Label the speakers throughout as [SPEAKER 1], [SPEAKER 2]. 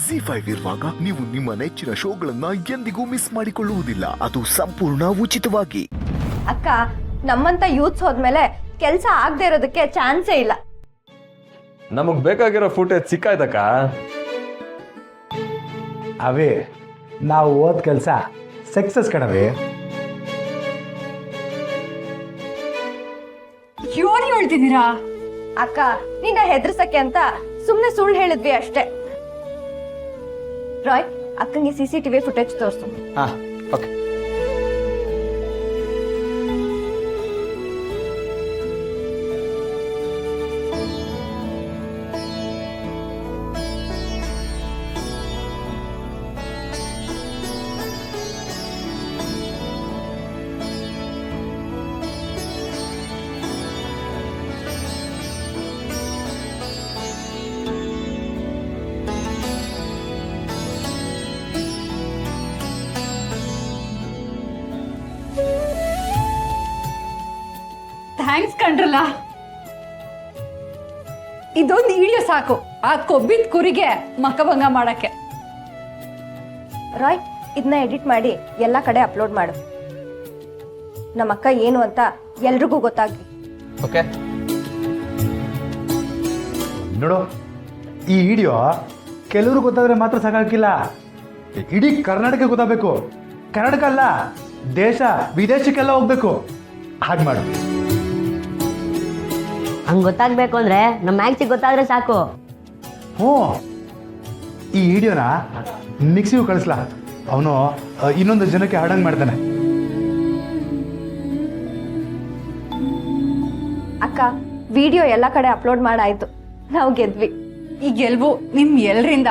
[SPEAKER 1] ಜಿ5 ಇರುವಾಗ ನೀವು ನಿಮ್ಮ ನೆಚ್ಚಿನ ಶೋಗಳನ್ನ ಎಂದಿಗೂ ಮಿಸ್ ಮಾಡಿಕೊಳ್ಳುವುದಿಲ್ಲ. ಅದು ಸಂಪೂರ್ಣ ಉಚಿತವಾಗಿ.
[SPEAKER 2] ಅಕ್ಕ, ನಮ್ಮಂತ ಯೂತ್ಸ್ ಹೋದ್ಮೇಲೆ ಕೆಲಸ ಆಗದೆ ಇರೋದಕ್ಕೆ ಚಾನ್ಸೇ ಇಲ್ಲ.
[SPEAKER 3] ನಮಗ್ ಬೇಕಾಗಿರೋ ಫುಟೇಜ್ ಸಿಕ್ಕಾಯ್ತಕ್ಕ.
[SPEAKER 4] ಅವೇ ನಾವು ಓದ್ ಕೆಲಸ ಸಕ್ಸಸ್ ಕಣವೇ.
[SPEAKER 5] ಏನು ಹೇಳ್ತಿದ್ದೀರಾ?
[SPEAKER 2] ಅಕ್ಕ, ನಿನ್ನ ಹೆದರ್ಸಕ್ಕೆ ಅಂತ ಸುಮ್ನೆ ಸುಳ್ಳು ಹೇಳಿದ್ವಿ ಅಷ್ಟೇ. ರಾಯ್, ಅಕ್ಕಂಗೆ CCTV ಫುಟೇಜ್ ತೋರಿಸು.
[SPEAKER 4] ಹಾಂ, ಓಕೆ.
[SPEAKER 5] ಥ್ಯಾಂಕ್ಸ್ ಕಣ್ರಲ್ಲ. ಇದೊಂದು ವಿಡಿಯೋ ಸಾಕು ಆ ಕೊಬ್ಬಿದ ಕುರಿಗೆ ಮಕಭಂಗ ಮಾಡಕ್ಕೆ.
[SPEAKER 2] ರಾಯ್, ಇದನ್ನ ಎಡಿಟ್ ಮಾಡಿ ಎಲ್ಲ ಕಡೆ ಅಪ್ಲೋಡ್ ಮಾಡು. ನಮ್ಮ ಅಕ್ಕ ಏನು ಅಂತ ಎಲ್ರಿಗೂ ಗೊತ್ತಾಗ್ಲಿ.
[SPEAKER 3] ಓಕೆ.
[SPEAKER 4] ನೋಡು, ಈ ವಿಡಿಯೋ ಕೆಲವರು ಗೊತ್ತಾದ್ರೆ ಮಾತ್ರ ಸಾಕಾಗಿಲ್ಲ, ಇಡೀ ಕರ್ನಾಟಕ ಗೊತ್ತಾಗಬೇಕು. ಕರ್ನಾಟಕ ಅಲ್ಲ, ದೇಶ ವಿದೇಶಕ್ಕೆಲ್ಲ ಹೋಗ್ಬೇಕು. ಹಾಗೆ ಮಾಡು.
[SPEAKER 6] ಹಂಗೆ ಗೊತ್ತಾಗಬೇಕು ಅಂದರೆ ನಮ್ಮ ಮ್ಯಾಕ್ಸಿಗೆ ಗೊತ್ತಾದರೆ ಸಾಕು.
[SPEAKER 4] ಹ್ಞೂ, ಈ ವಿಡಿಯೋನ ಮಿಕ್ಸಿಗೂ ಕಳಿಸ್ಲಾ, ಅವನು ಇನ್ನೊಂದು ಜನಕ್ಕೆ ಹಾಡಂಗೆ ಮಾಡ್ತಾನೆ.
[SPEAKER 2] ಅಕ್ಕ, ವಿಡಿಯೋ ಎಲ್ಲ ಕಡೆ ಅಪ್ಲೋಡ್ ಮಾಡಾಯ್ತು, ನಾವು ಗೆದ್ವಿ.
[SPEAKER 5] ಈ ಗೆಲ್ವು ನಿಮ್ ಎಲ್ರಿಂದ.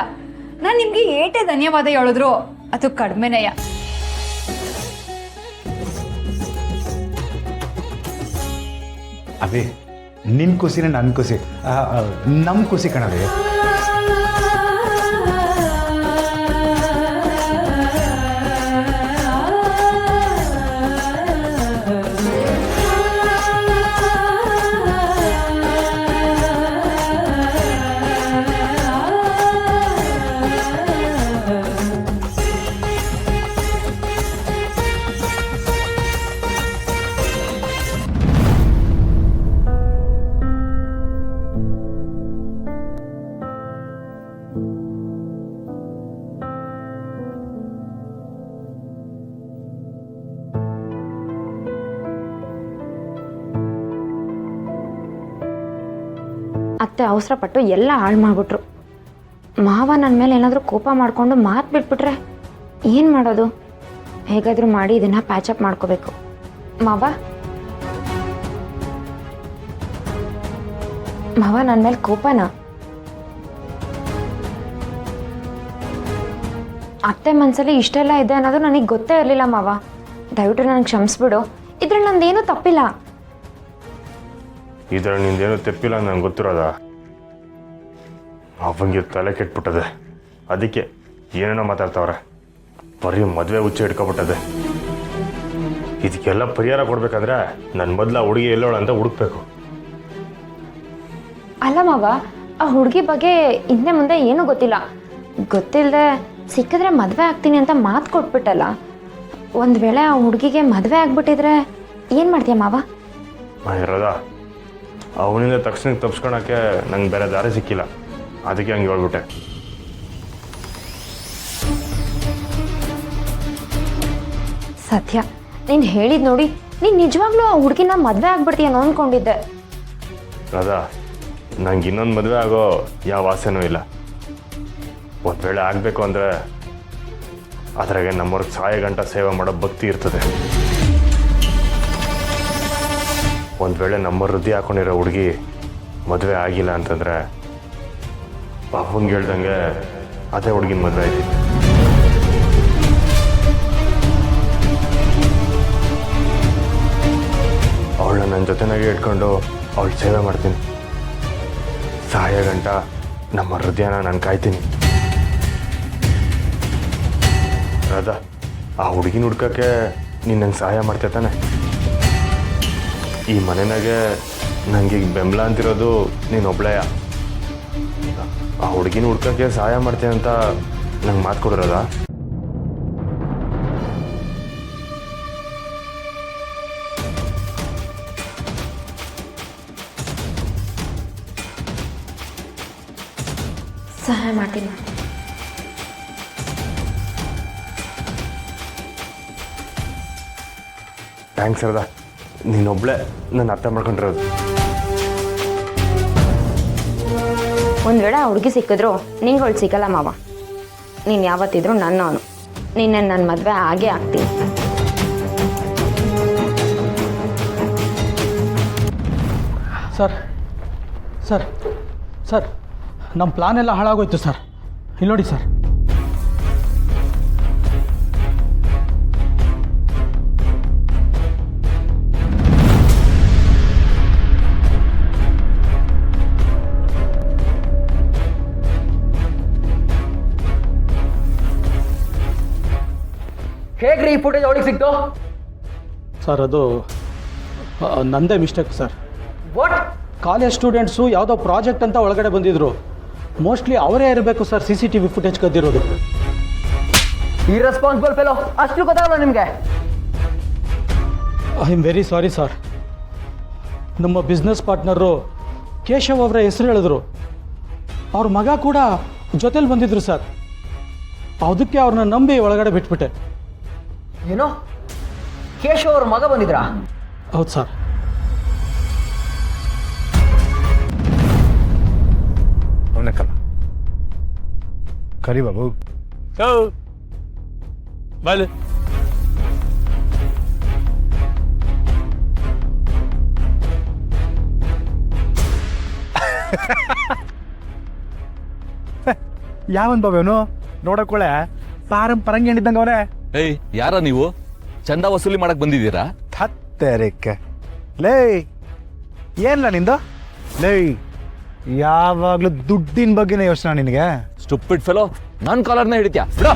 [SPEAKER 5] ನಾನು ನಿಮ್ಗೆ ಏಟೇ ಧನ್ಯವಾದ ಹೇಳಿದ್ರು ಅದು ಕಡಿಮೆನೆಯ.
[SPEAKER 4] ಅವೇ ನಿನ್ನ ಖುಷಿನೇ ನನ್ನ ಖುಷಿ, ನಮ್ಮ ಖುಷಿ ಕಣವೇ.
[SPEAKER 7] ಅತ್ತೆ ಅವಸರಪಟ್ಟು ಎಲ್ಲ ಹಾಳು ಮಾಡಿಬಿಟ್ರು. ಮಾವ ನನ್ನ ಮೇಲೆ ಏನಾದರೂ ಕೋಪ ಮಾಡಿಕೊಂಡು ಮಾತು ಬಿಟ್ಬಿಟ್ರೆ ಏನು ಮಾಡೋದು? ಹೇಗಾದರೂ ಮಾಡಿ ಇದನ್ನು ಪ್ಯಾಚಪ್ ಮಾಡ್ಕೋಬೇಕು. ಮಾವ ನನ್ನ ಮೇಲೆ ಕೋಪನಾ? ಅತ್ತೆ ಮನಸ್ಸಲ್ಲಿ ಇಷ್ಟೆಲ್ಲ ಇದೆ ಅನ್ನೋದು ನನಗೆ ಗೊತ್ತೇ ಇರಲಿಲ್ಲ ಮಾವ. ದಯವಿಟ್ಟು ನನಗೆ ಕ್ಷಮಿಸ್ಬಿಡು. ಇದ್ರಲ್ಲಿ ನಂದೇನೂ ತಪ್ಪಿಲ್ಲ.
[SPEAKER 8] ಇದ್ರಲ್ಲಿ ನಿಂದೇನು ತಪ್ಪಿಲ್ಲ ನಂಗೆ ಗೊತ್ತಿರೋದ. ಅವಂಗೆ ತಲೆ ಕೆಟ್ಬಿಟ್ಟದೆ, ಅದಕ್ಕೆ ಏನೇನೋ ಮಾತಾಡ್ತಾವ್ರೆ. ಬರೀ ಮದುವೆ ಹುಚ್ಚ ಹಿಡ್ಕೊಬಿಟ್ಟದೆ. ಇದಕ್ಕೆಲ್ಲ ಪರಿಹಾರ ಕೊಡ್ಬೇಕಂದ್ರೆ ನನ್ನ ಮೊದಲ ಹುಡುಗಿ ಎಲ್ಲೋಳ ಅಂತ ಹುಡುಕ್ಬೇಕು.
[SPEAKER 7] ಅಲ್ಲ ಮಾವ, ಆ ಹುಡುಗಿ ಬಗ್ಗೆ ಹಿಂದೆ ಮುಂದೆ ಏನೂ ಗೊತ್ತಿಲ್ಲ. ಗೊತ್ತಿಲ್ಲದೆ ಸಿಕ್ಕಿದ್ರೆ ಮದುವೆ ಆಗ್ತೀನಿ ಅಂತ ಮಾತು ಕೊಟ್ಬಿಟ್ಟಲ್ಲ. ಒಂದು ವೇಳೆ ಆ ಹುಡುಗಿಗೆ ಮದುವೆ ಆಗ್ಬಿಟ್ಟಿದ್ರೆ ಏನು ಮಾಡ್ತೀಯ ಮಾವ?
[SPEAKER 8] ಇರೋದ ಅವನಿಂದ ತಕ್ಷಣಕ್ಕೆ ತಪ್ಸ್ಕೊಳಕ್ಕೆ ನಂಗೆ ಬೇರೆ ದಾರಿ ಸಿಕ್ಕಿಲ್ಲ, ಅದಕ್ಕೆ ಹಂಗೆ ಹೇಳ್ಬಿಟ್ಟೆ.
[SPEAKER 7] ಸತ್ಯ, ನೀನು ಹೇಳಿದ್ ನೋಡಿ ನೀನು ನಿಜವಾಗ್ಲೂ ಆ ಹುಡುಗಿನ ಮದುವೆ ಆಗ್ಬಿಡ್ತೀಯ ಅಂದ್ಕೊಂಡಿದ್ದೆ.
[SPEAKER 8] ರಾಧಾ, ನಂಗೆ ಇನ್ನೊಂದು ಮದುವೆ ಆಗೋ ಯಾವ ಆಸೆನೂ ಇಲ್ಲ. ಒಂದು ವೇಳೆ ಆಗಬೇಕು ಅಂದರೆ ಅದ್ರಾಗೆ ನಮ್ಮವ್ರಿಗೆ ಸಾಯ ಗಂಟ ಸೇವೆ ಮಾಡೋ ಭಕ್ತಿ ಇರ್ತದೆ. ಒಂದು ವೇಳೆ ನಮ್ಮ ಹೃದಯ ಹಾಕೊಂಡಿರೋ ಹುಡುಗಿ ಮದುವೆ ಆಗಿಲ್ಲ ಅಂತಂದರೆ ಅವಂಗೆ ಹೇಳ್ದಂಗೆ ಅದೇ ಹುಡುಗಿನ ಮದುವೆ ಆಯ್ತು. ಅವಳನ್ನ ನನ್ನ ಜೊತೆನಾಗೆ ಇಟ್ಕೊಂಡು ಅವಳು ಸೇವೆ ಮಾಡ್ತೀನಿ. ಸಾಯ ಗಂಟ ನಮ್ಮ ಹೃದಯನ ನಾನು ಕಾಯ್ತೀನಿ. ರಾಧಾ, ಆ ಹುಡುಗಿನ ಹುಡ್ಕಕ್ಕೆ ನೀನು ನಂಗೆ ಸಹಾಯ ಮಾಡ್ತೀಯ ತಾನೆ? ಈ ಮನೆಯಾಗೆ ನನಗೆ ಬೆಂಬಲ ಅಂತಿರೋದು ನೀನು ಒಬ್ಳೆಯ. ಆ ಹುಡುಗಿನ ಹುಡ್ಕೋಕ್ಕೆ ಸಹಾಯ ಮಾಡ್ತೀನಿ ಅಂತ ನಂಗೆ ಮಾತು ಕೊಡಿರೋದ?
[SPEAKER 7] ಸಹಾಯ ಮಾಡ್ತೀನಿ.
[SPEAKER 8] ಥ್ಯಾಂಕ್ಸ್ ಅರ್ಧ, ನೀನೊಬ್ಳೆ ನಾನು ಅರ್ಥ ಮಾಡ್ಕೊಂಡಿರೋದು.
[SPEAKER 7] ಒಂದು ವೇಳೆ ಆ ಹುಡುಗಿ ಸಿಕ್ಕಿದ್ರು ನಿಂಗೆ ಅವಳು ಸಿಗಲ್ಲ ಮಾವ. ನೀನು ಯಾವತ್ತಿದ್ರು ನನ್ನವನು. ನಿನ್ನೆ ನನ್ನ ಮದುವೆ ಆಗೇ ಆಗ್ತೀನಿ.
[SPEAKER 4] ಸರ್ ಸರ್ ಸರ್ ನಮ್ಮ ಪ್ಲಾನ್ ಎಲ್ಲ ಹಾಳಾಗೋಯ್ತು ಸರ್. ಇಲ್ಲಿ ನೋಡಿ ಸರ್.
[SPEAKER 9] ಹೇಗ್ರಿ ಈ ಫುಟೇಜ್ ಅವಳಿಗೆ ಸಿಕ್ತು?
[SPEAKER 4] ಸರ್ ಅದು ನಂದೇ mistake sir.
[SPEAKER 9] What?
[SPEAKER 4] College students ಯಾವುದೋ ಪ್ರಾಜೆಕ್ಟ್ ಅಂತ ಒಳಗಡೆ ಬಂದಿದ್ರು. ಮೋಸ್ಟ್ಲಿ ಅವರೇ ಇರಬೇಕು ಸರ್ CCTV ಫುಟೇಜ್ ಕದ್ದಿರೋದು.
[SPEAKER 9] ಇರ್ರೆಸ್ಪಾನ್ಸಿಬಲ್ ಫೆಲೋ, ಅಷ್ಟು ಗೊತ್ತಾಗಲ್ಲ ನಿಮಗೆ?
[SPEAKER 4] I am very sorry sir. ನಮ್ಮ ಬಿಸ್ನೆಸ್ ಪಾರ್ಟ್ನರು ಕೇಶವ್ ಅವರ ಹೆಸರು ಹೇಳಿದ್ರು. ಅವ್ರ ಮಗ ಕೂಡ ಜೊತೆಲಿ ಬಂದಿದ್ರು ಸರ್. ಅದಕ್ಕೆ ಅವ್ರನ್ನ ನಂಬಿ ಒಳಗಡೆ ಬಿಟ್ಬಿಟ್ಟೆ.
[SPEAKER 9] ಏನೋ ಕೇಶವ್ ಅವ್ರ ಮಗ ಬಂದಿದ್ರಾ?
[SPEAKER 4] ಹೌದು ಸರ್.
[SPEAKER 1] ಅವನೇ ಕರಿ ಬಾಬು.
[SPEAKER 4] ಬಾಯ್.
[SPEAKER 1] ಯಾವನ್ ಬಾಬು ಅವನು? ನೋಡಕೊಳ್ಳೆ ಪರಂಗಿ ಹೇಳಿದ್ದಂಗೆ ಅವನೇ.
[SPEAKER 3] ಏಯ್, ಯಾರ ನೀವು? ಚಂದ ವಸೂಲಿ ಮಾಡಕ್ ಬಂದಿದ್ದೀರಾ?
[SPEAKER 1] ಹತ್ತೇರಿಕೆ ಲೇ, ಏನಿಲ್ಲ ನಿಂದು? ಲೇ, ಯಾವಾಗ್ಲೂ ದುಡ್ಡಿನ ಬಗ್ಗೆನೇ ಯೋಚನೆ ನಿನಗೆ?
[SPEAKER 3] ಸ್ಟುಪಿಡ್ ಫೆಲೋ, ನನ್ನ ಕಾಲರ್ನ ಹಿಡಿತ್ಯಾ? ಬಿಡ.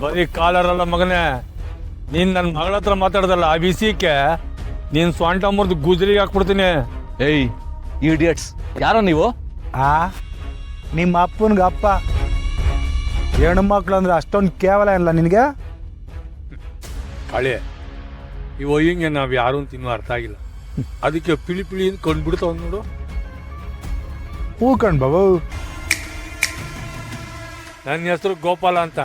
[SPEAKER 10] ಬರೀ ಕಾಲರಲ್ಲ ಮಗನೇ, ನೀನು ನನ್ನ ಮಗಳ ಹತ್ರ ಮಾತಾಡ್ದಲ್ಲ ಆ ವಿಷಯಕ್ಕೆ ನೀನು ಸ್ವಂಟ ಮುರಿದು ಗುಜರಿಗೆ ಹಾಕ್ಬಿಡ್ತೀನಿ.
[SPEAKER 3] ಏಯ್ ಇಡಿಯಟ್ಸ್, ಯಾರ ನೀವು?
[SPEAKER 1] ಆ ನಿಮ್ಮ ಅಪ್ಪನ್ಗೆ ಅಪ್ಪ. ಹೆಣ್ಣು ಮಕ್ಳು ಅಂದ್ರೆ ಅಷ್ಟೊಂದು ಕೇವಲ ಇಲ್ಲ ನಿನಗೆ?
[SPEAKER 10] ಕಳೆ ಇವ ಹಿಂಗೆ ನಾವು ಯಾರು ತಿನ್ನೋ ಅರ್ಥ ಆಗಿಲ್ಲ. ಅದಕ್ಕೆ ಪಿಳಿ ಪಿಳಿ ಅಂತ ಕೊಂಡ್ಬಿಡ್ತಾವ ನೋಡು.
[SPEAKER 1] ಹೂ ಕಣ್ ಬಾಬು.
[SPEAKER 10] ನನ್ನ ಹೆಸರು ಗೋಪಾಲ ಅಂತ.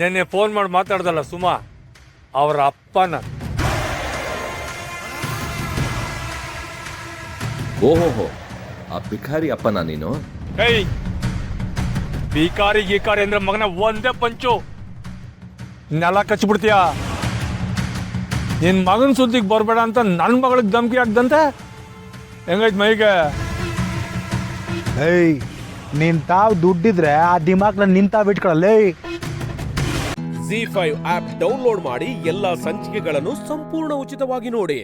[SPEAKER 10] ನೆನ್ನೆ ಫೋನ್ ಮಾಡಿ ಮಾತಾಡ್ದಲ್ಲ ಸುಮಾ, ಅವರ ಅಪ್ಪನ.
[SPEAKER 3] ಓಹೋಹೋ, ಆ ಭಿಖಾರಿ ಅಪ್ಪನ ನೀನು?
[SPEAKER 10] ಏಯ್, ಭಿಕಾರಿ ಗೀಕಾರಿ ಅಂದ್ರೆ ಮಗನ ಒಂದೇ ಪಂಚು, ನೆಲ ಕಚ್ಬಿಡ್ತೀಯ. ನಿನ್ನ ಮಗನ ಸುದ್ದಿಗೆ ಬರಬೇಡ ಅಂತ ನನ್ನ ಮಗಳಿಗೆ ಧಮಕಿ ಹಾಕ್ದಂತೆ. ಹೆಂಗೈತ್ ಮೈಗೆ?
[SPEAKER 1] ಏಯ್, ನೀನ್ ತಾವ್ ದುಡ್ಡಿದ್ರೆ ಆ ದಿಮಾಕ್ನ ನಿಂತಾವ್ ಇಟ್ಕೊಳ್ಳಲ್ಲ.
[SPEAKER 11] ZEE5 ಆಪ್ ಡೌನ್ಲೋಡ್ ಮಾಡಿ ಎಲ್ಲಾ ಸಂಚಿಕೆಗಳನ್ನು ಸಂಪೂರ್ಣ ಉಚಿತವಾಗಿ ನೋಡಿ.